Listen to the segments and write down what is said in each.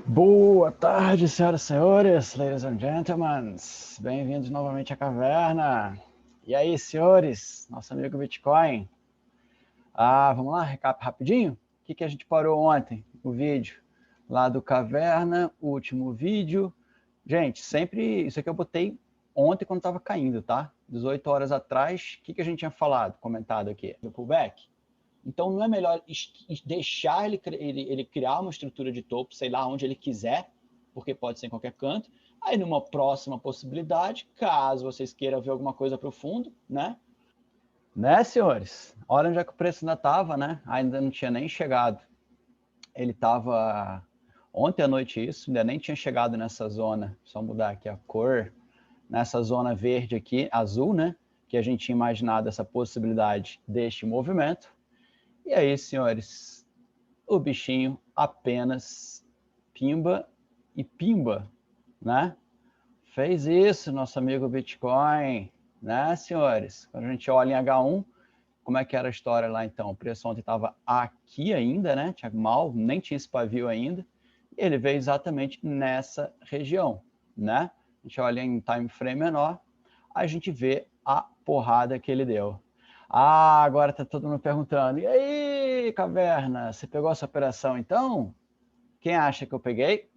Boa tarde, senhoras e senhores, ladies and gentlemen. Bem-vindos novamente à caverna. E aí, senhores, nosso amigo Bitcoin. Vamos lá, recap rapidinho? O que a gente parou ontem? O vídeo lá do Caverna, o último vídeo. Gente, sempre, isso aqui eu botei ontem quando estava caindo, tá? 18 horas atrás, o que a gente tinha falado, comentado aqui? Do pullback. Então, não é melhor deixar ele criar uma estrutura de topo, sei lá, onde ele quiser, porque pode ser em qualquer canto. Aí, numa próxima possibilidade, caso vocês queiram ver alguma coisa profundo, né? Né, senhores? Olha onde é que o preço ainda estava, né? Ainda não tinha nem chegado. Ele estava ontem à noite isso, ainda nem tinha chegado nessa zona. Só mudar aqui a cor. Nessa zona verde aqui, azul, né? Que a gente tinha imaginado essa possibilidade deste movimento. E aí, senhores, o bichinho apenas pimba e pimba, né? Fez isso, nosso amigo Bitcoin, né, senhores? Quando a gente olha em H1, como é que era a história lá, então? O preço ontem estava aqui ainda, né? Tinha mal, nem tinha esse pavio ainda. E ele veio exatamente nessa região, né? A gente olha em time frame menor, a gente vê a porrada que ele deu. Agora tá todo mundo perguntando, e aí, Caverna, você pegou essa operação então? Quem acha que eu peguei,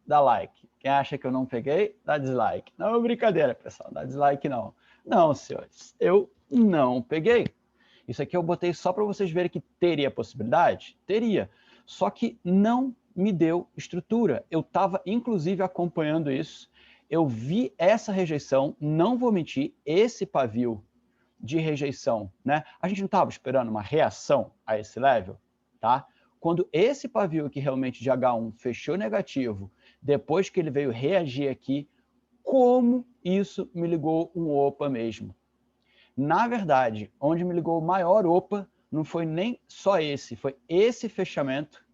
dá like. Quem acha que eu não peguei, dá dislike. Não, brincadeira, pessoal, dá dislike não. Não, senhores, eu não peguei. Isso aqui eu botei só para vocês verem que teria possibilidade? Teria. Só que não me deu estrutura. Eu estava, inclusive, acompanhando isso. Eu vi essa rejeição, não vou mentir, esse pavio de rejeição, né? A gente não estava esperando uma reação a esse level, tá? Quando esse pavio aqui realmente de H1 fechou negativo, depois que ele veio reagir aqui, como isso me ligou um opa mesmo? Na verdade, onde me ligou o maior opa não foi nem só esse, foi esse fechamento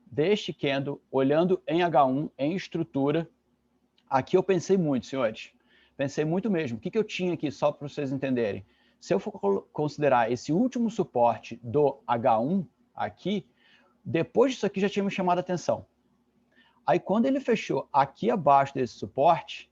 deste candle, olhando em H1, em estrutura. Aqui eu pensei muito, senhores. Pensei muito mesmo. O que eu tinha aqui, só para vocês entenderem? Se eu for considerar esse último suporte do H1 aqui, depois disso aqui já tinha me chamado a atenção. Aí quando ele fechou aqui abaixo desse suporte,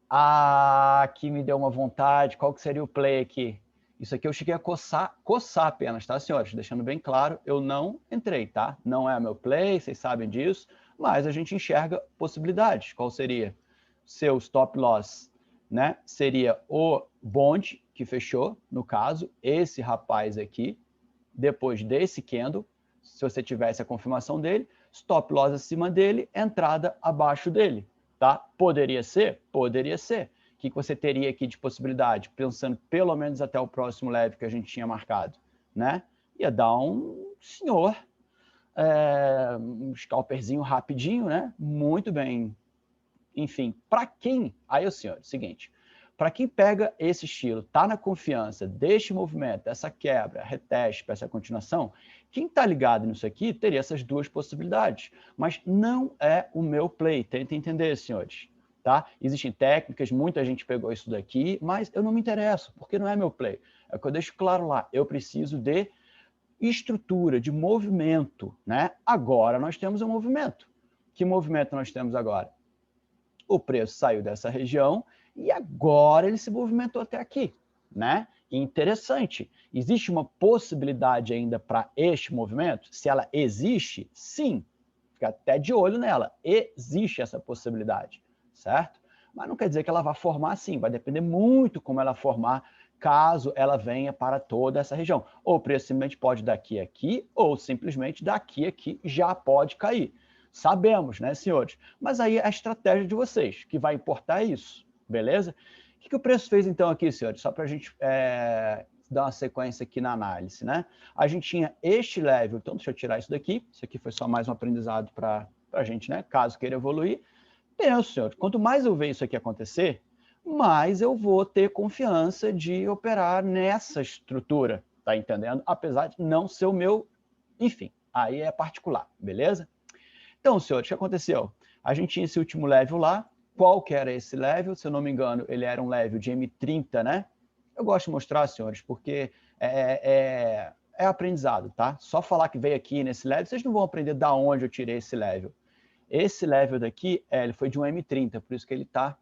aqui me deu uma vontade. Qual que seria o play aqui? Isso aqui eu cheguei a coçar apenas, tá, senhores? Deixando bem claro, eu não entrei, tá? Não é meu play, vocês sabem disso, mas a gente enxerga possibilidades. Qual seria? Seu stop loss, né? Seria o bond que fechou, no caso, esse rapaz aqui, depois desse candle, se você tivesse a confirmação dele, stop loss acima dele, entrada abaixo dele, tá? Poderia ser? Poderia ser. O que você teria aqui de possibilidade? Pensando pelo menos até o próximo level que a gente tinha marcado, né? Ia dar um senhor, um scalperzinho rapidinho, né? Muito bem. Enfim, para quem... Aí, o senhor, seguinte, para quem pega esse estilo, tá na confiança deste movimento, dessa quebra, reteste para essa continuação, quem está ligado nisso aqui teria essas duas possibilidades. Mas não é o meu play, tentem entender, senhores. Tá? Existem técnicas, muita gente pegou isso daqui, mas eu não me interesso, porque não é meu play. É o que eu deixo claro lá, eu preciso de estrutura, de movimento. Né? Agora nós temos um movimento. Que movimento nós temos agora? O preço saiu dessa região e agora ele se movimentou até aqui, né? Interessante. Existe uma possibilidade ainda para este movimento? Se ela existe, sim. Fica até de olho nela. Existe essa possibilidade, certo? Mas não quer dizer que ela vá formar assim. Vai depender muito como ela formar, caso ela venha para toda essa região. Ou o preço simplesmente pode daqui a aqui, ou simplesmente daqui a aqui já pode cair. Sabemos, né, senhores? Mas aí é a estratégia de vocês, que vai importar isso, beleza? O que o preço fez então aqui, senhores? Só para a gente dar uma sequência aqui na análise, né? A gente tinha este level, então deixa eu tirar isso daqui. Isso aqui foi só mais um aprendizado para a gente, né? Caso queira evoluir. Penso, senhores, quanto mais eu ver isso aqui acontecer, mais eu vou ter confiança de operar nessa estrutura, tá entendendo? Apesar de não ser o meu, enfim, aí é particular, beleza? Então, senhores, o que aconteceu? A gente tinha esse último level lá. Qual que era esse level? Se eu não me engano, ele era um level de M30, né? Eu gosto de mostrar, senhores, porque é é aprendizado, tá? Só falar que veio aqui nesse level, vocês não vão aprender da onde eu tirei esse level. Esse level daqui, ele foi de um M30, por isso que ele está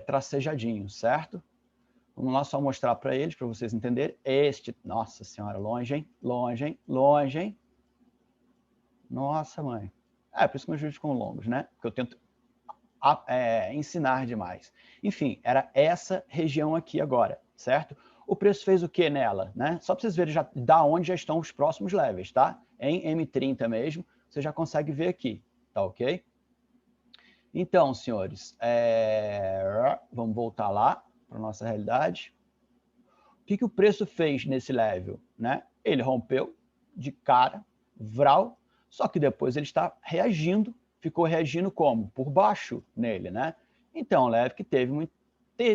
tracejadinho, certo? Vamos lá só mostrar para eles, para vocês entenderem. Nossa senhora, longe, hein? Longe, hein? Longe, hein? Nossa, mãe. Por isso que meus vídeos ficam longos, né? Porque eu tento ensinar demais. Enfim, era essa região aqui agora, certo? O preço fez o que nela, né? Só para vocês verem já, da onde já estão os próximos levels, tá? Em M30 mesmo, você já consegue ver aqui, tá ok? Então, senhores, vamos voltar lá para a nossa realidade. O que o preço fez nesse level, né? Ele rompeu de cara, vral, só que depois ele está reagindo. Ficou reagindo como? Por baixo nele, né? Então, leve que teve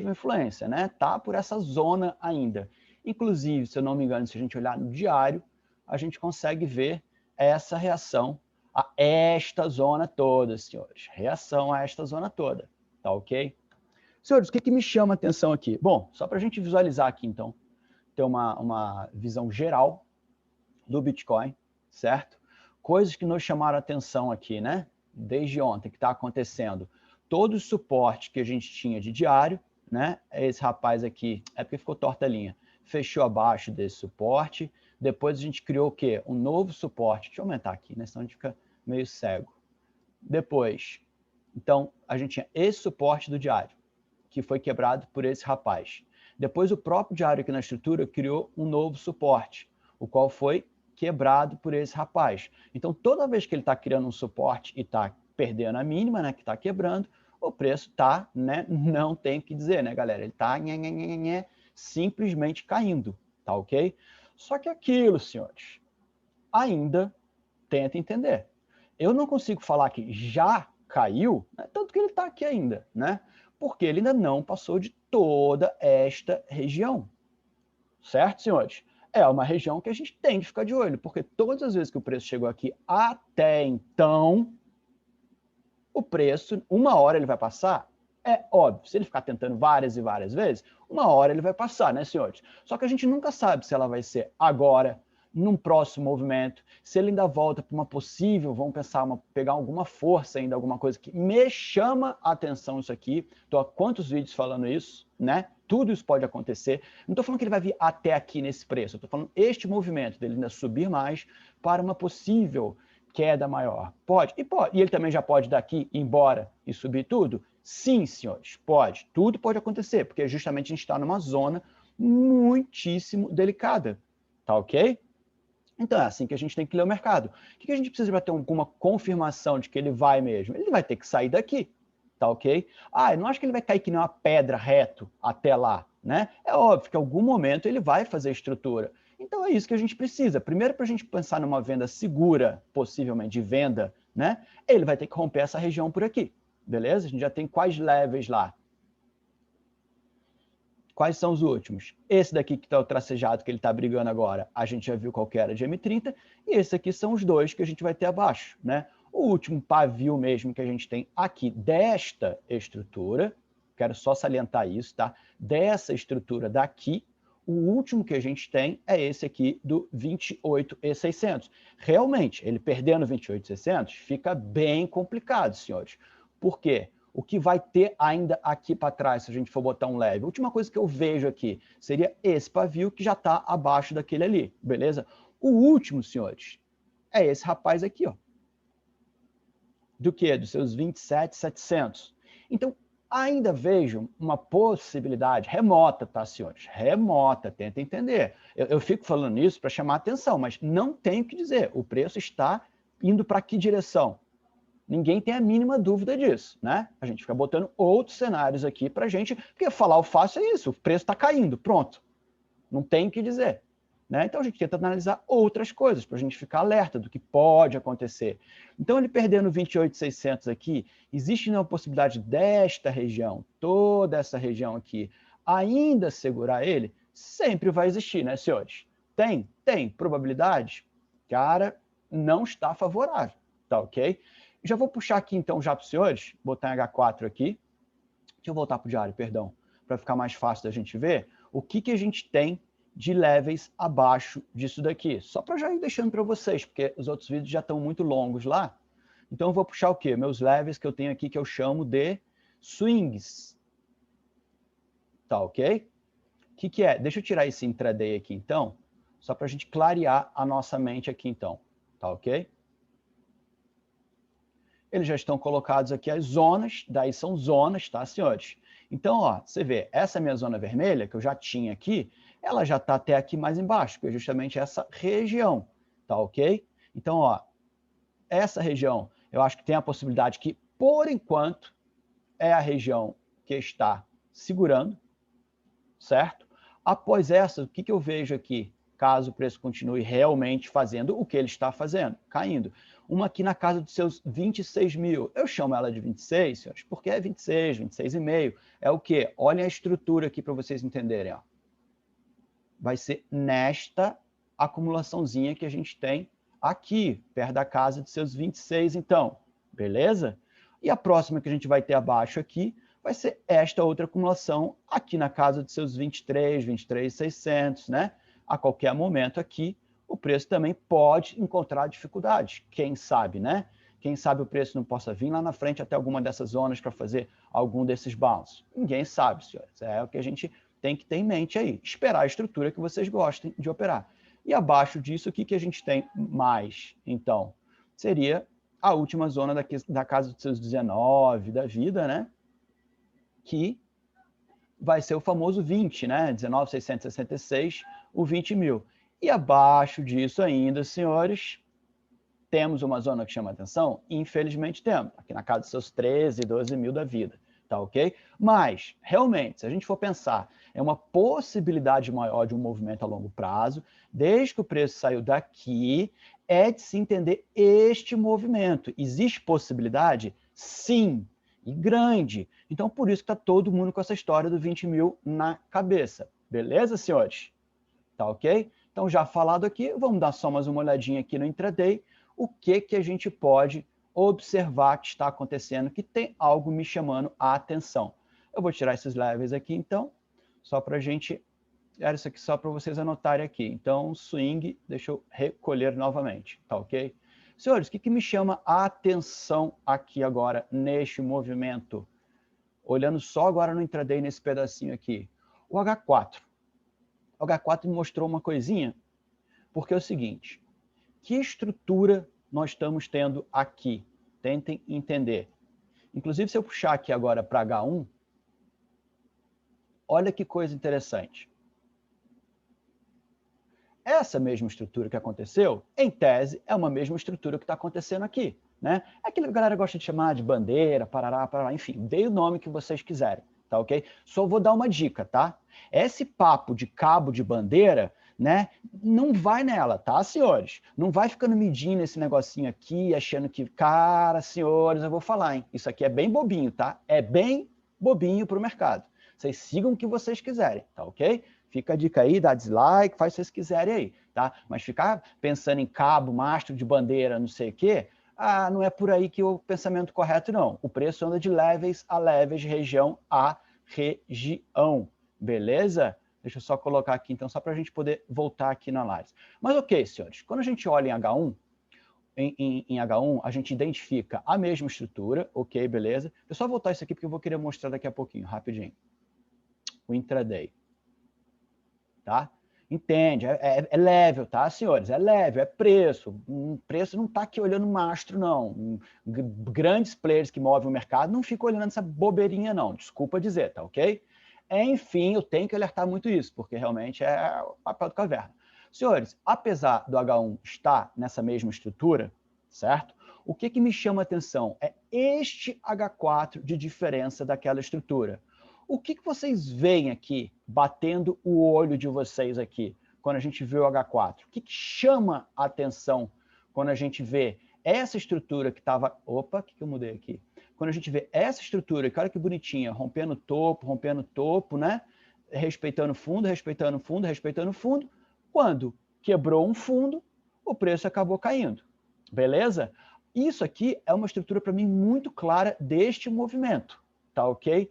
influência, né? Tá por essa zona ainda. Inclusive, se eu não me engano, se a gente olhar no diário, a gente consegue ver essa reação a esta zona toda, senhores. Reação a esta zona toda, tá ok? Senhores, o que me chama a atenção aqui? Bom, só para a gente visualizar aqui, então, ter uma visão geral do Bitcoin, certo? Coisas que nos chamaram a atenção aqui, né? Desde ontem, que está acontecendo. Todo o suporte que a gente tinha de diário, né? Esse rapaz aqui, porque ficou torta a linha, fechou abaixo desse suporte. Depois a gente criou o quê? Um novo suporte. Deixa eu aumentar aqui, né? Senão a gente fica meio cego. Depois, então, a gente tinha esse suporte do diário, que foi quebrado por esse rapaz. Depois, o próprio diário aqui na estrutura criou um novo suporte, o qual foi quebrado por esse rapaz. Então, toda vez que ele está criando um suporte e está perdendo a mínima, né, que está quebrando, o preço está, né, não tem o que dizer, né, galera? Ele está simplesmente caindo, tá ok? Só que aquilo, senhores, ainda tenta entender. Eu não consigo falar que já caiu, né, tanto que ele está aqui ainda, né? Porque ele ainda não passou de toda esta região. Certo, senhores? É uma região que a gente tem de ficar de olho, porque todas as vezes que o preço chegou aqui até então, o preço, uma hora ele vai passar, é óbvio. Se ele ficar tentando várias e várias vezes, uma hora ele vai passar, né, senhores? Só que a gente nunca sabe se ela vai ser agora, num próximo movimento, se ele ainda volta para uma possível, vamos pensar, pegar alguma força ainda, alguma coisa que me chama a atenção isso aqui. Estou há quantos vídeos falando isso, né? Tudo isso pode acontecer. Não estou falando que ele vai vir até aqui nesse preço, estou falando este movimento dele ainda subir mais para uma possível queda maior. Pode. E ele também já pode daqui ir embora e subir tudo? Sim, senhores, pode. Tudo pode acontecer, porque justamente a gente está numa zona muitíssimo delicada, tá ok? Então é assim que a gente tem que ler o mercado. O que a gente precisa para ter alguma confirmação de que ele vai mesmo? Ele vai ter que sair daqui, tá ok? Eu não acho que ele vai cair que nem uma pedra reto até lá, né? É óbvio que em algum momento ele vai fazer estrutura. Então é isso que a gente precisa. Primeiro, para a gente pensar numa venda segura, possivelmente de venda, né? Ele vai ter que romper essa região por aqui, beleza? A gente já tem quais levels lá? Quais são os últimos? Esse daqui que está o tracejado que ele está brigando agora, a gente já viu qual que era de M30, e esse aqui são os dois que a gente vai ter abaixo, né? O último pavio mesmo que a gente tem aqui desta estrutura, quero só salientar isso, tá? Dessa estrutura daqui, o último que a gente tem é esse aqui do 28.600. Realmente, ele perdendo 28.600 fica bem complicado, senhores. Por quê? O que vai ter ainda aqui para trás, se a gente for botar um leve? A última coisa que eu vejo aqui seria esse pavio que já está abaixo daquele ali, beleza? O último, senhores, é esse rapaz aqui, ó. Do quê? Dos seus 27.700. Então, ainda vejo uma possibilidade remota, tá, senhores? Remota, tenta entender. Eu fico falando isso para chamar atenção, mas não tenho o que dizer. O preço está indo para que direção? Ninguém tem a mínima dúvida disso, né? A gente fica botando outros cenários aqui para a gente, porque falar o fácil é isso, o preço está caindo, pronto. Não tem o que dizer. Né? Então a gente tenta analisar outras coisas para a gente ficar alerta do que pode acontecer. Então ele perdendo 28.600 aqui, existe uma possibilidade desta região, toda essa região aqui, ainda segurar ele? Sempre vai existir, né, senhores? Tem? Tem. Probabilidade? Cara, não está favorável, tá ok? Já vou puxar aqui então já para os senhores, botar em H4 aqui. Deixa eu voltar para o diário, perdão, para ficar mais fácil da gente ver o que a gente tem de levels abaixo disso daqui. Só para já ir deixando para vocês, porque os outros vídeos já estão muito longos lá. Então eu vou puxar o quê? Meus levels que eu tenho aqui que eu chamo de swings. Tá ok? O que é? Deixa eu tirar esse intraday aqui então, só para a gente clarear a nossa mente aqui então. Tá ok? Eles já estão colocados aqui as zonas, daí são zonas, tá, senhores? Então, ó, você vê, essa minha zona vermelha, que eu já tinha aqui, ela já está até aqui mais embaixo, que é justamente essa região, tá ok? Então, ó, essa região, eu acho que tem a possibilidade que, por enquanto, é a região que está segurando, certo? Após essa, o que eu vejo aqui? Caso o preço continue realmente fazendo o que ele está fazendo, caindo. Uma aqui na casa dos seus 26 mil. Eu chamo ela de 26, senhores, porque é 26, 26,5. É o quê? Olhem a estrutura aqui para vocês entenderem. Ó. Vai ser nesta acumulaçãozinha que a gente tem aqui, perto da casa dos seus 26, então. Beleza? E a próxima que a gente vai ter abaixo aqui vai ser esta outra acumulação aqui na casa dos seus 23, 23,600, né? A qualquer momento aqui, o preço também pode encontrar dificuldade. Quem sabe, né? Quem sabe o preço não possa vir lá na frente até alguma dessas zonas para fazer algum desses bounce. Ninguém sabe, senhores. É o que a gente tem que ter em mente aí. Esperar a estrutura que vocês gostem de operar. E abaixo disso, o que a gente tem mais? Então, seria a última zona daqui, da casa dos seus 19 da vida, né? Que vai ser o famoso 20, né? 19.666, o 20 mil. E abaixo disso ainda, senhores, temos uma zona que chama atenção? Infelizmente temos, aqui na casa dos seus 13, 12 mil da vida, tá ok? Mas, realmente, se a gente for pensar, é uma possibilidade maior de um movimento a longo prazo, desde que o preço saiu daqui, é de se entender este movimento. Existe possibilidade? Sim, e grande. Então, por isso que está todo mundo com essa história do 20 mil na cabeça. Beleza, senhores? Tá ok? Então, já falado aqui, vamos dar só mais uma olhadinha aqui no intraday. O que a gente pode observar que está acontecendo, que tem algo me chamando a atenção. Eu vou tirar esses levels aqui, então, só para a gente... Era isso aqui só para vocês anotarem aqui. Então, swing, deixa eu recolher novamente, tá ok? Senhores, o que me chama a atenção aqui agora, neste movimento? Olhando só agora no intraday, nesse pedacinho aqui. O H4. O H4 me mostrou uma coisinha, porque é o seguinte, que estrutura nós estamos tendo aqui? Tentem entender. Inclusive, se eu puxar aqui agora para H1, olha que coisa interessante. Essa mesma estrutura que aconteceu, em tese, é uma mesma estrutura que está acontecendo aqui. Né? É aquilo que a galera gosta de chamar de bandeira, parará, parará, enfim, dê o nome que vocês quiserem, tá ok? Só vou dar uma dica, tá? Esse papo de cabo de bandeira, né, não vai nela, tá, senhores? Não vai ficando medindo esse negocinho aqui, achando que, cara, senhores, eu vou falar, hein? Isso aqui é bem bobinho, tá? É bem bobinho para o mercado. Vocês sigam o que vocês quiserem, tá ok? Fica a dica aí, dá dislike, faz o que vocês quiserem aí, tá? Mas ficar pensando em cabo, mastro de bandeira, não sei o quê, não é por aí que o pensamento correto, não. O preço anda de levels a levels, região a região, beleza? Deixa eu só colocar aqui, então, só para a gente poder voltar aqui na análise. Mas ok, senhores, quando a gente olha em H1, em H1, a gente identifica a mesma estrutura, ok, beleza? Deixa eu só voltar isso aqui, porque eu vou querer mostrar daqui a pouquinho, rapidinho. O intraday. Tá? Entende? É level, tá, senhores? É level, é preço. O preço não está aqui olhando mastro, não. Grandes players que movem o mercado não ficam olhando essa bobeirinha, não. Desculpa dizer, tá ok? Enfim, eu tenho que alertar muito isso, porque realmente é o papel do caverna. Senhores, apesar do H1 estar nessa mesma estrutura, certo? O que me chama a atenção é este H4 de diferença daquela estrutura. O que vocês veem aqui, batendo o olho de vocês aqui, quando a gente vê o H4? O que chama a atenção quando a gente vê essa estrutura que estava... Opa, o que eu mudei aqui? Quando a gente vê essa estrutura, que olha que bonitinha, rompendo topo, né? Respeitando fundo, respeitando fundo, respeitando fundo. Quando quebrou um fundo, o preço acabou caindo. Beleza? Isso aqui é uma estrutura, para mim, muito clara deste movimento. Tá ok?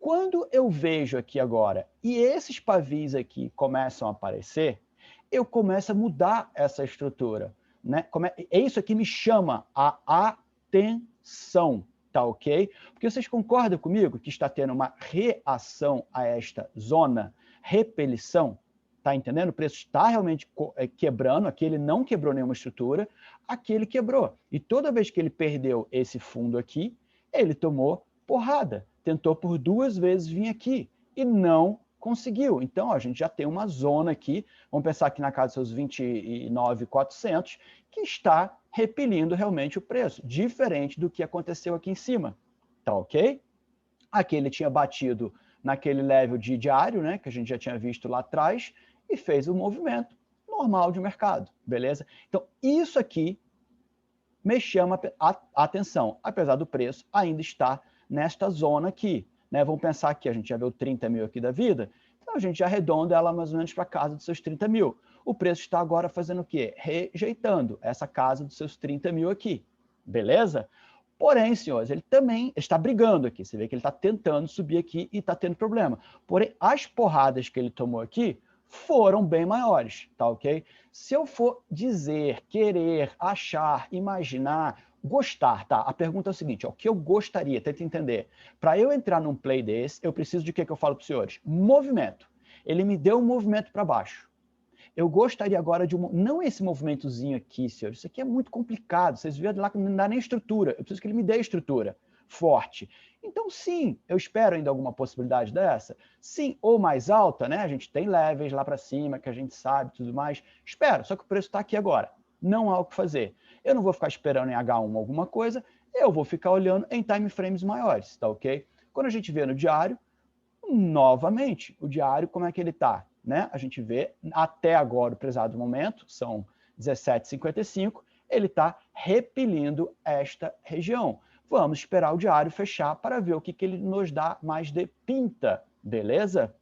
Quando eu vejo aqui agora, e esses pavis aqui começam a aparecer, eu começo a mudar essa estrutura, né? Isso aqui me chama a atenção, tá ok? Porque vocês concordam comigo que está tendo uma reação a esta zona, repelição? Tá entendendo? O preço está realmente quebrando, aqui ele não quebrou nenhuma estrutura, aqui ele quebrou. E toda vez que ele perdeu esse fundo aqui, ele tomou porrada. Tentou por 2 vezes vir aqui e não conseguiu. Então, ó, a gente já tem uma zona aqui, vamos pensar aqui na casa dos seus 29.400, que está repelindo realmente o preço, diferente do que aconteceu aqui em cima. Tá ok? Aqui ele tinha batido naquele level de diário, né, que a gente já tinha visto lá atrás, e fez o movimento normal de mercado, beleza? Então, isso aqui me chama a atenção, apesar do preço ainda estar nesta zona aqui, né? Vamos pensar que a gente já viu 30 mil aqui da vida, então a gente já arredonda ela mais ou menos para a casa dos seus 30 mil. O preço está agora fazendo o quê? Rejeitando essa casa dos seus 30 mil aqui, beleza? Porém, senhores, ele também está brigando aqui. Você vê que ele está tentando subir aqui e está tendo problema. Porém, as porradas que ele tomou aqui foram bem maiores, tá ok? Se eu for dizer, querer, achar, imaginar, gostar, tá? A pergunta é o seguinte, ó, o que eu gostaria, tenta entender. Para eu entrar num play desse, eu preciso de que eu falo para os senhores? Movimento. Ele me deu um movimento para baixo. Eu gostaria agora de não esse movimentozinho aqui, senhores, isso aqui é muito complicado, vocês viram lá que não dá nem estrutura, eu preciso que ele me dê estrutura forte. Então, sim, eu espero ainda alguma possibilidade dessa. Sim, ou mais alta, né? A gente tem levels lá para cima, que a gente sabe, tudo mais. Espero, só que o preço está aqui agora. Não há o que fazer. Eu não vou ficar esperando em H1 alguma coisa, eu vou ficar olhando em time frames maiores, tá ok? Quando a gente vê no diário, novamente, o diário, como é que ele está? Né? A gente vê, até agora, o prezado momento, são 17,55, ele está repelindo esta região. Vamos esperar o diário fechar para ver o que ele nos dá mais de pinta, beleza?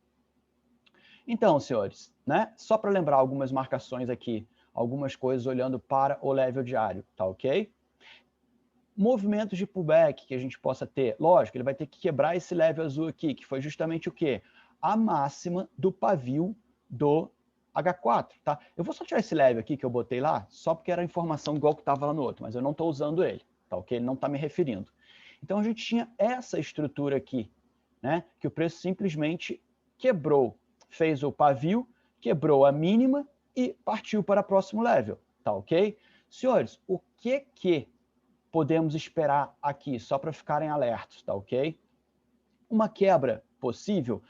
Então, senhores, né? Só para lembrar algumas marcações aqui, algumas coisas olhando para o level diário, tá ok? Movimentos de pullback que a gente possa ter, lógico, ele vai ter que quebrar esse level azul aqui, que foi justamente o quê? A máxima do pavio do H4, tá? Eu vou só tirar esse level aqui que eu botei lá, só porque era informação igual que estava lá no outro, mas eu não estou usando ele, tá ok? Ele não está me referindo. Então a gente tinha essa estrutura aqui, né? Que o preço simplesmente quebrou, fez o pavio, quebrou a mínima e partiu para o próximo level, tá ok? Senhores, o que podemos esperar aqui, só para ficarem alertos, tá ok? Uma quebra possível.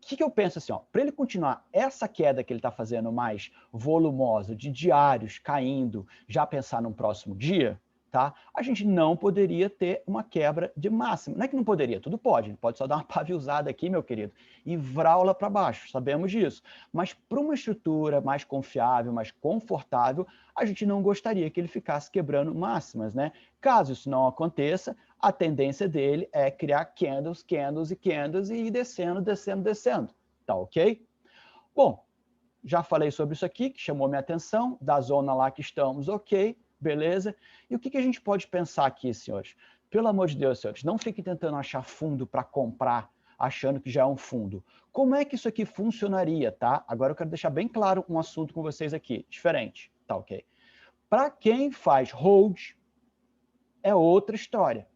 O que eu penso assim, ó, para ele continuar essa queda que ele está fazendo mais volumosa, de diários caindo, já pensar num próximo dia, tá? A gente não poderia ter uma quebra de máxima. Não é que não poderia, tudo pode. Ele pode só dar uma paviuzada aqui, meu querido, e vraula para baixo, sabemos disso. Mas para uma estrutura mais confiável, mais confortável, a gente não gostaria que ele ficasse quebrando máximas, né? Caso isso não aconteça, a tendência dele é criar candles, candles e candles e ir descendo, descendo, descendo. Tá ok? Bom, já falei sobre isso aqui, que chamou minha atenção, da zona lá que estamos, ok, beleza. E o que a gente pode pensar aqui, senhores? Pelo amor de Deus, senhores, não fiquem tentando achar fundo para comprar, achando que já é um fundo. Como é que isso aqui funcionaria, tá? Agora eu quero deixar bem claro um assunto com vocês aqui, diferente, tá ok? Para quem faz hold, é outra história.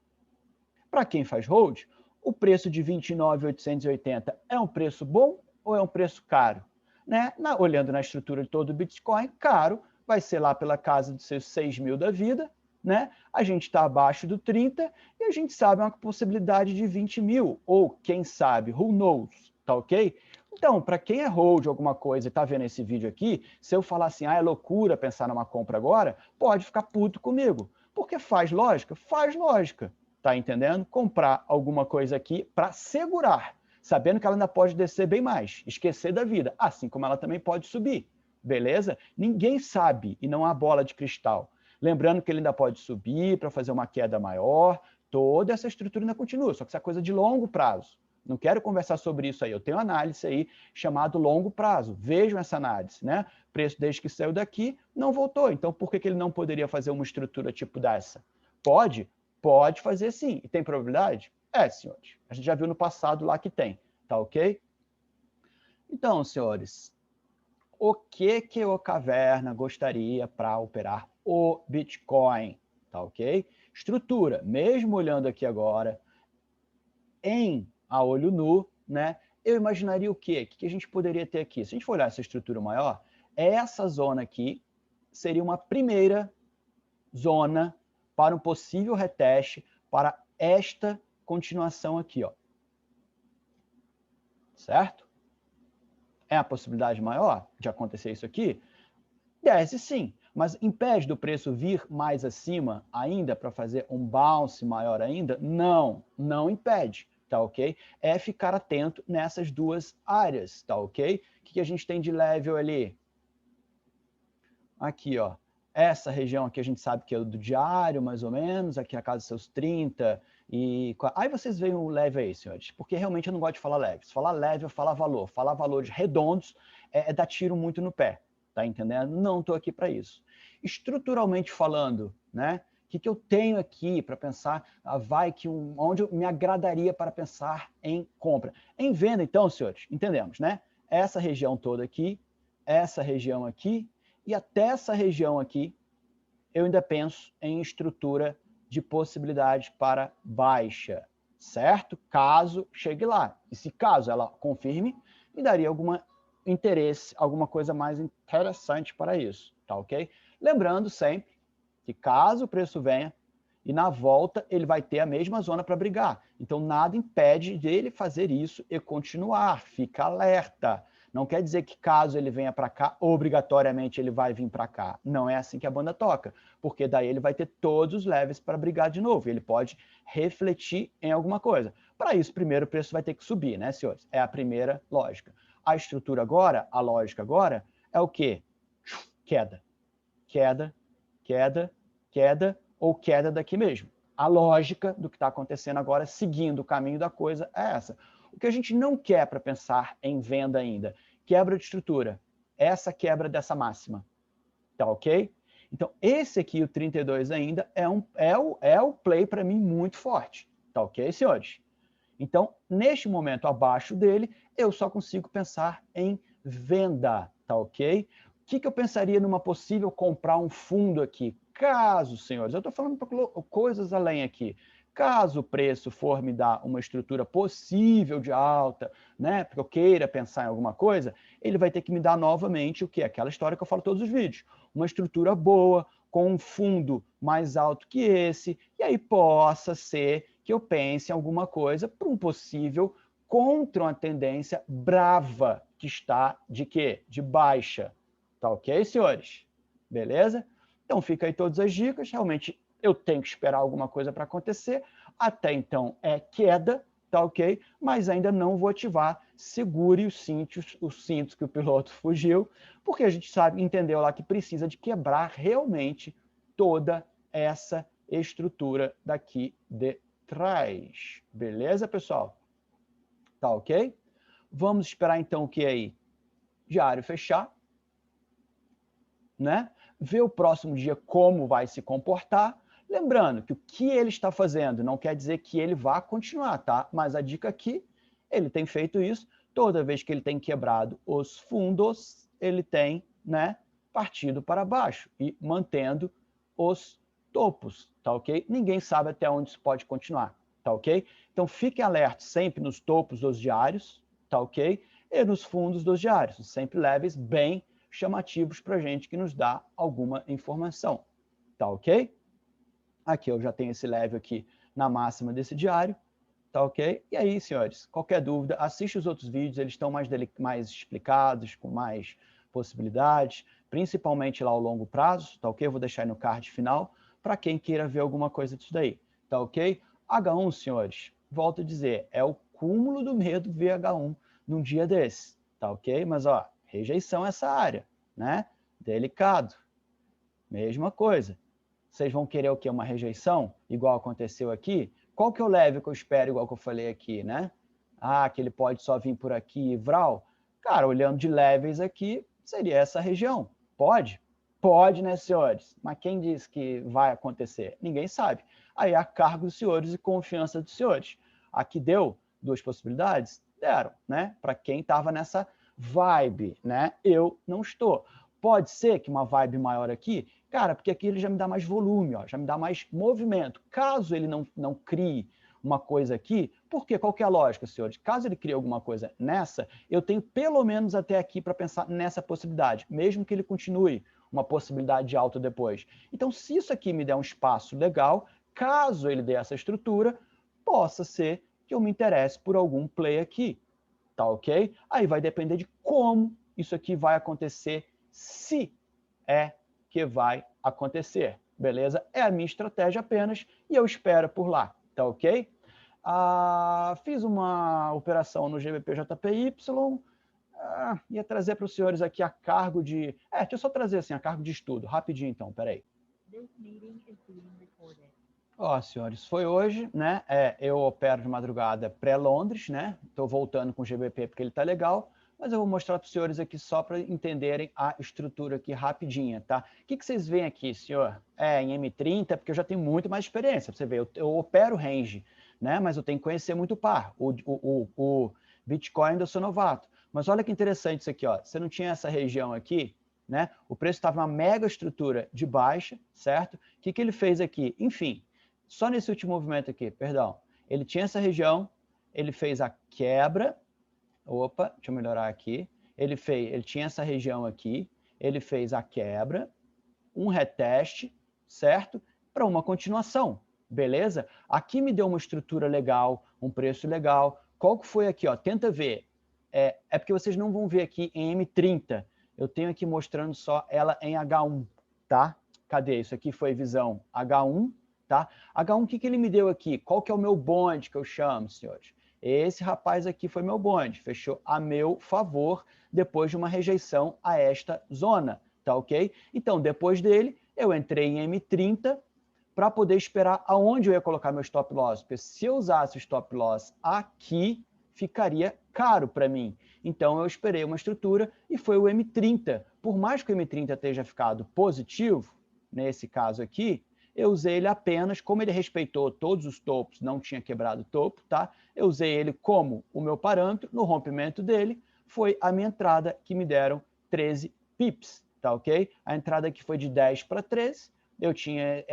Para quem faz hold, o preço de 29.880 é um preço bom ou é um preço caro? Né? Olhando na estrutura de todo o Bitcoin, caro, vai ser lá pela casa dos seus 6 mil da vida, né? A gente está abaixo do 30 e a gente sabe uma possibilidade de 20 mil, ou quem sabe, who knows, tá ok? Então, para quem é hold alguma coisa e está vendo esse vídeo aqui, se eu falar assim, é loucura pensar numa compra agora, pode ficar puto comigo, porque faz lógica? Faz lógica. Tá entendendo? Comprar alguma coisa aqui para segurar, sabendo que ela ainda pode descer bem mais, esquecer da vida, assim como ela também pode subir, beleza? Ninguém sabe e não há bola de cristal. Lembrando que ele ainda pode subir para fazer uma queda maior, toda essa estrutura ainda continua, só que isso é coisa de longo prazo. Não quero conversar sobre isso aí, eu tenho análise aí chamado longo prazo, vejam essa análise, né? Preço desde que saiu daqui não voltou, então por que ele não poderia fazer uma estrutura tipo dessa? Pode fazer sim. E tem probabilidade? É, senhores. A gente já viu no passado lá que tem, tá ok? Então, senhores, o que o Caverna gostaria para operar o Bitcoin, tá ok? Estrutura, mesmo olhando aqui agora, a olho nu, né? Eu imaginaria o quê? O que a gente poderia ter aqui? Se a gente for olhar essa estrutura maior, essa zona aqui seria uma primeira zona para um possível reteste para esta continuação aqui, ó. Certo? É a possibilidade maior de acontecer isso aqui? Desce sim, mas impede do preço vir mais acima ainda para fazer um bounce maior ainda? Não, não impede, tá ok? É ficar atento nessas duas áreas, tá ok? O que a gente tem de level ali? Aqui, ó. Essa região aqui a gente sabe que é do diário, mais ou menos, aqui na casa dos seus 30 e... Aí vocês veem o leve aí, senhores, porque realmente eu não gosto de falar leve. Se falar leve, eu falar valor. Falar valores redondos é dar tiro muito no pé, tá entendendo? Não estou aqui para isso. Estruturalmente falando, né? O que eu tenho aqui para pensar, onde me agradaria para pensar em compra? Em venda, então, senhores, entendemos, né? Essa região toda aqui, essa região aqui, e até essa região aqui, eu ainda penso em estrutura de possibilidade para baixa, certo? Caso chegue lá. E se caso ela confirme, me daria algum interesse, alguma coisa mais interessante para isso, tá ok? Lembrando sempre que caso o preço venha, e na volta ele vai ter a mesma zona para brigar. Então nada impede dele fazer isso e continuar. Fica alerta. Não quer dizer que caso ele venha para cá, obrigatoriamente ele vai vir para cá. Não é assim que a banda toca, porque daí ele vai ter todos os levels para brigar de novo. Ele pode refletir em alguma coisa. Para isso, primeiro o preço vai ter que subir, né, senhores? É a primeira lógica. A estrutura agora, a lógica agora, é o quê? Queda. Queda, queda, queda ou queda daqui mesmo. A lógica do que está acontecendo agora, seguindo o caminho da coisa, é essa. O que a gente não quer para pensar em venda ainda? Quebra de estrutura. Essa quebra dessa máxima. Tá ok? Então, esse aqui, o 32 ainda, é o play para mim muito forte. Tá ok, senhores? Então, neste momento abaixo dele, eu só consigo pensar em venda. Tá ok? O que eu pensaria numa possível comprar um fundo aqui? Caso, senhores, eu estou falando coisas além aqui. Caso o preço for me dar uma estrutura possível de alta, né, porque eu queira pensar em alguma coisa, ele vai ter que me dar novamente o quê? Aquela história que eu falo em todos os vídeos. Uma estrutura boa, com um fundo mais alto que esse, e aí possa ser que eu pense em alguma coisa para um possível contra uma tendência brava que está de quê? De baixa. Tá ok, senhores? Beleza? Então fica aí todas as dicas. Realmente eu tenho que esperar alguma coisa para acontecer. Até então é queda, tá ok? Mas ainda não vou ativar. Segure os cintos que o piloto fugiu, porque a gente sabe, entendeu lá que precisa de quebrar realmente toda essa estrutura daqui de trás. Beleza, pessoal? Tá ok? Vamos esperar então o que aí? Diário fechar, né? Ver o próximo dia como vai se comportar. Lembrando que o que ele está fazendo não quer dizer que ele vá continuar, tá? Mas a dica aqui, ele tem feito isso. Toda vez que ele tem quebrado os fundos, ele tem, né, partido para baixo e mantendo os topos, tá ok? Ninguém sabe até onde isso pode continuar, tá ok? Então fique alerta sempre nos topos dos diários, tá ok? E nos fundos dos diários, sempre levels bem chamativos para a gente que nos dá alguma informação, tá ok? Aqui eu já tenho esse level aqui na máxima desse diário, tá ok? E aí, senhores, qualquer dúvida, assiste os outros vídeos, eles estão mais explicados, com mais possibilidades, principalmente lá ao longo prazo, tá ok? Eu vou deixar aí no card final, para quem queira ver alguma coisa disso daí, tá ok? H1, senhores, volto a dizer, é o cúmulo do medo ver H1 num dia desse, tá ok? Mas, ó, rejeição essa área, né? Delicado. Mesma coisa. Vocês vão querer o quê? Uma rejeição? Igual aconteceu aqui? Qual que é o level que eu espero, igual que eu falei aqui, né? Ah, que ele pode só vir por aqui e vral? Cara, olhando de levels aqui, seria essa região. Pode? Pode, né, senhores? Mas quem diz que vai acontecer? Ninguém sabe. Aí é a cargo dos senhores e confiança dos senhores. Aqui deu duas possibilidades? Deram, né? Para quem estava nessa vibe, né? Eu não estou. Pode ser que uma vibe maior aqui, cara, porque aqui ele já me dá mais volume, ó, já me dá mais movimento. Caso ele não crie uma coisa aqui, porque qual que é a lógica, senhores? Caso ele crie alguma coisa nessa, eu tenho pelo menos até aqui para pensar nessa possibilidade, mesmo que ele continue uma possibilidade alta depois. Então, se isso aqui me der um espaço legal, caso ele dê essa estrutura, possa ser que eu me interesse por algum play aqui, tá ok? Aí vai depender de como isso aqui vai acontecer, se é que vai acontecer, beleza? É a minha estratégia apenas e eu espero por lá, tá ok? Fiz uma operação no GBP-JPY, ia trazer para os senhores aqui a cargo de... deixa eu só trazer assim, a cargo de estudo, rapidinho então, peraí. Ó, senhores, foi hoje, né? Eu opero de madrugada pré-Londres, né? Estou voltando com o GBP porque ele está legal, mas eu vou mostrar para os senhores aqui só para entenderem a estrutura aqui rapidinha, tá? O que vocês veem aqui, senhor? Em M30, porque eu já tenho muito mais experiência, você vê, eu opero range, né? Mas eu tenho que conhecer muito par. O Bitcoin eu sou novato. Mas olha que interessante isso aqui, ó. Você não tinha essa região aqui, né? O preço estava uma mega estrutura de baixa, certo? O que ele fez aqui? Enfim, só nesse último movimento aqui, perdão, ele tinha essa região, ele fez a quebra, opa, deixa eu melhorar aqui, ele tinha essa região aqui, ele fez a quebra, um reteste, certo? Para uma continuação, beleza? Aqui me deu uma estrutura legal, um preço legal. Qual que foi aqui, ó? Tenta ver. É porque vocês não vão ver aqui em M30. Eu tenho aqui mostrando só ela em H1, tá? Cadê? Isso aqui foi visão H1, tá? H1, o que ele me deu aqui? Qual que é o meu bonde que eu chamo, senhores? Esse rapaz aqui foi meu bonde, fechou a meu favor depois de uma rejeição a esta zona, tá ok? Então, depois dele, eu entrei em M30 para poder esperar aonde eu ia colocar meu stop loss, porque se eu usasse o stop loss aqui, ficaria caro para mim. Então, eu esperei uma estrutura e foi o M30. Por mais que o M30 tenha ficado positivo, nesse caso aqui, eu usei ele apenas, como ele respeitou todos os topos, não tinha quebrado topo, tá? Eu usei ele como o meu parâmetro, no rompimento dele, foi a minha entrada que me deram 13 pips, tá ok? A entrada aqui foi de 10 para 13, eu tinha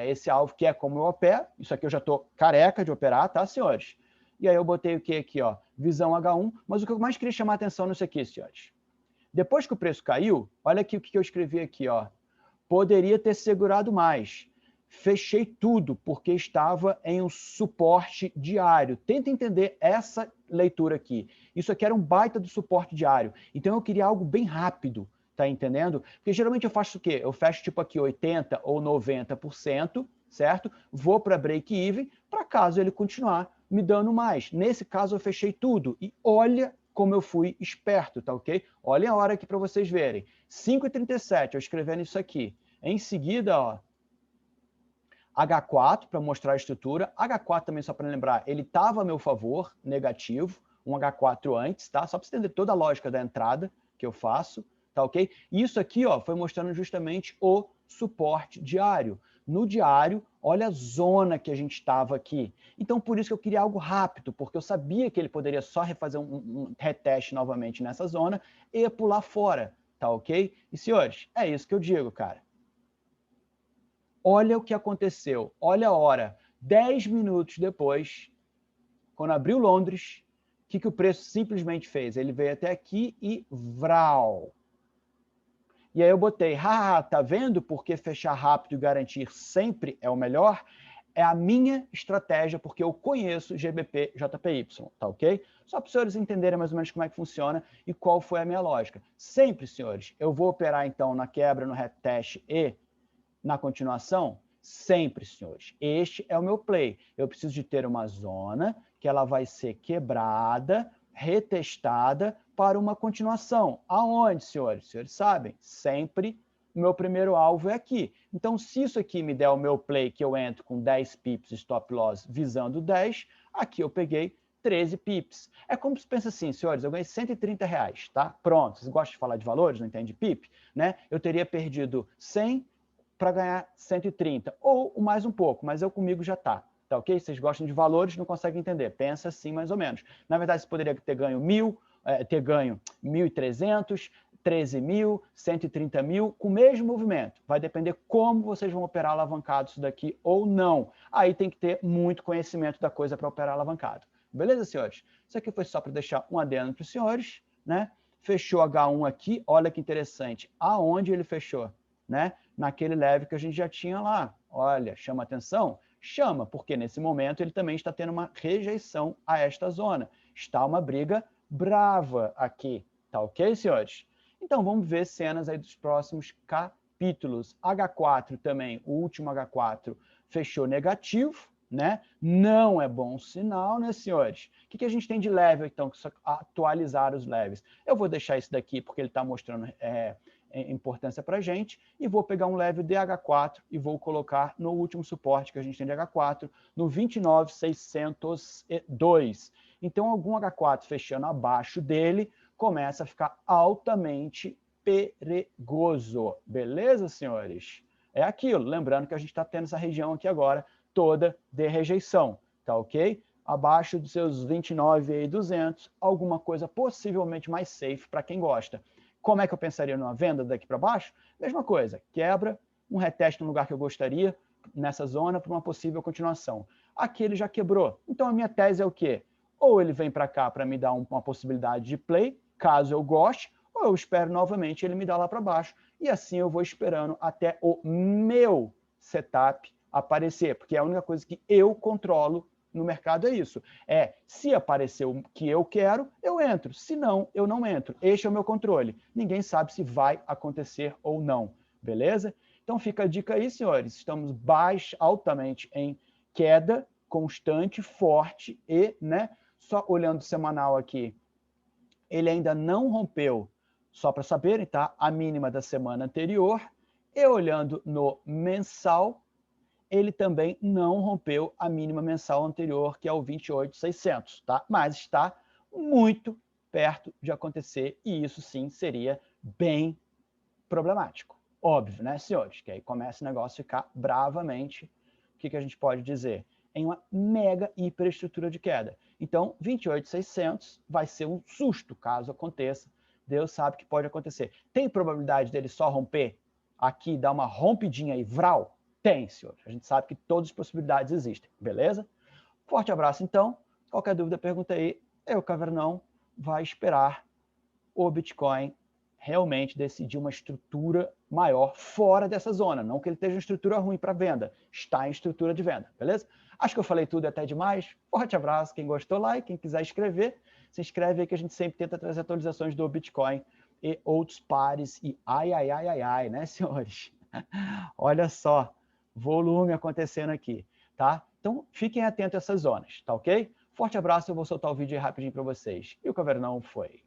esse alvo que é como eu opero, isso aqui eu já estou careca de operar, tá, senhores? E aí eu botei o que aqui, ó? Visão H1, mas o que eu mais queria chamar a atenção nisso aqui, senhores. Depois que o preço caiu, olha aqui o que eu escrevi aqui, ó. Poderia ter segurado mais. Fechei tudo porque estava em um suporte diário. Tenta entender essa leitura aqui. Isso aqui era um baita do suporte diário. Então eu queria algo bem rápido, tá entendendo? Porque geralmente eu faço o quê? Eu fecho tipo aqui 80% ou 90%, certo? Vou para break-even para caso ele continuar me dando mais. Nesse caso eu fechei tudo e olha como eu fui esperto, tá ok? Olhem a hora aqui para vocês verem. 5h37, eu escrevendo isso aqui. Em seguida, ó, H4 para mostrar a estrutura. H4 também, só para lembrar, ele estava a meu favor, negativo, um H4 antes, tá? Só para você entender toda a lógica da entrada que eu faço, tá ok? E isso aqui, ó, foi mostrando justamente o suporte diário. No diário, olha a zona que a gente estava aqui. Então, por isso que eu queria algo rápido, porque eu sabia que ele poderia só refazer um reteste novamente nessa zona e pular fora, tá ok? E, senhores, é isso que eu digo, cara. Olha o que aconteceu, olha a hora. 10 minutos depois, quando abriu Londres, o que o preço simplesmente fez? Ele veio até aqui e vral. E aí eu botei, tá vendo porque fechar rápido e garantir sempre é o melhor? É a minha estratégia, porque eu conheço GBP JPY, tá ok? Só para os senhores entenderem mais ou menos como é que funciona e qual foi a minha lógica. Sempre, senhores, eu vou operar então na quebra, no reteste e na continuação? Sempre, senhores. Este é o meu play. Eu preciso de ter uma zona que ela vai ser quebrada, retestada para uma continuação. Aonde, senhores? Senhores sabem, sempre o meu primeiro alvo é aqui. Então, se isso aqui me der o meu play, que eu entro com 10 pips stop loss visando 10, aqui eu peguei 13 pips. É como se pensa assim, senhores, eu ganhei R$130, tá? Pronto, vocês gostam de falar de valores, não entende pip? Né? Eu teria perdido 100 para ganhar 130, ou mais um pouco, mas eu comigo já tá, tá ok? Vocês gostam de valores, não conseguem entender. Pensa assim, mais ou menos. Na verdade, você poderia ter ganho 1.300, 13 mil, 130 mil, com o mesmo movimento. Vai depender como vocês vão operar alavancado isso daqui ou não. Aí tem que ter muito conhecimento da coisa para operar alavancado. Beleza, senhores? Isso aqui foi só para deixar um adendo para os senhores, né? Fechou H1 aqui, olha que interessante. Aonde ele fechou? Né? Naquele leve que a gente já tinha lá. Olha, chama atenção? Chama, porque nesse momento ele também está tendo uma rejeição a esta zona. Está uma briga brava aqui, tá ok, senhores? Então vamos ver cenas aí dos próximos capítulos. H4 também, o último H4 fechou negativo, né? Não é bom sinal, né, senhores? O que a gente tem de level, então, que só atualizar os levels? Eu vou deixar isso daqui porque ele está mostrando importância para a gente, e vou pegar um level de H4 e vou colocar no último suporte que a gente tem de H4, no 29.602. Então, algum H4 fechando abaixo dele começa a ficar altamente perigoso. Beleza, senhores? É aquilo, lembrando que a gente está tendo essa região aqui agora toda de rejeição, tá ok? Abaixo dos seus 29.200, alguma coisa possivelmente mais safe para quem gosta. Como é que eu pensaria numa venda daqui para baixo? Mesma coisa, quebra, um reteste no lugar que eu gostaria, nessa zona, para uma possível continuação. Aqui ele já quebrou. Então a minha tese é o quê? Ou ele vem para cá para me dar uma possibilidade de play, caso eu goste, ou eu espero novamente ele me dar lá para baixo. E assim eu vou esperando até o meu setup aparecer, porque é a única coisa que eu controlo no mercado é isso. Se aparecer o que eu quero, eu entro. Se não, eu não entro. Este é o meu controle. Ninguém sabe se vai acontecer ou não. Beleza? Então fica a dica aí, senhores. Estamos altamente em queda constante, forte e, né? Só olhando o semanal aqui, ele ainda não rompeu, só para saberem, tá? A mínima da semana anterior. E olhando no mensal, ele também não rompeu a mínima mensal anterior, que é o 28.600, tá? Mas está muito perto de acontecer, e isso sim seria bem problemático. Óbvio, né, senhores? Que aí começa o negócio a ficar bravamente, o que a gente pode dizer? Em uma mega hiperestrutura de queda. Então, 28.600 vai ser um susto, caso aconteça. Deus sabe que pode acontecer. Tem probabilidade dele só romper aqui, dar uma rompidinha e vral? Tem, senhor. A gente sabe que todas as possibilidades existem, beleza? Forte abraço, então. Qualquer dúvida, pergunta aí. Eu, Cavernão, vai esperar o Bitcoin realmente decidir uma estrutura maior fora dessa zona. Não que ele esteja em estrutura ruim para venda. Está em estrutura de venda, beleza? Acho que eu falei tudo até demais. Forte abraço. Quem gostou, like. Quem quiser escrever, se inscreve aí que a gente sempre tenta trazer atualizações do Bitcoin e outros pares. E ai, né, senhores? Olha só. Volume acontecendo aqui, tá? Então, fiquem atentos a essas zonas, tá ok? Forte abraço, eu vou soltar o vídeo aí rapidinho para vocês. E o Cavernão foi.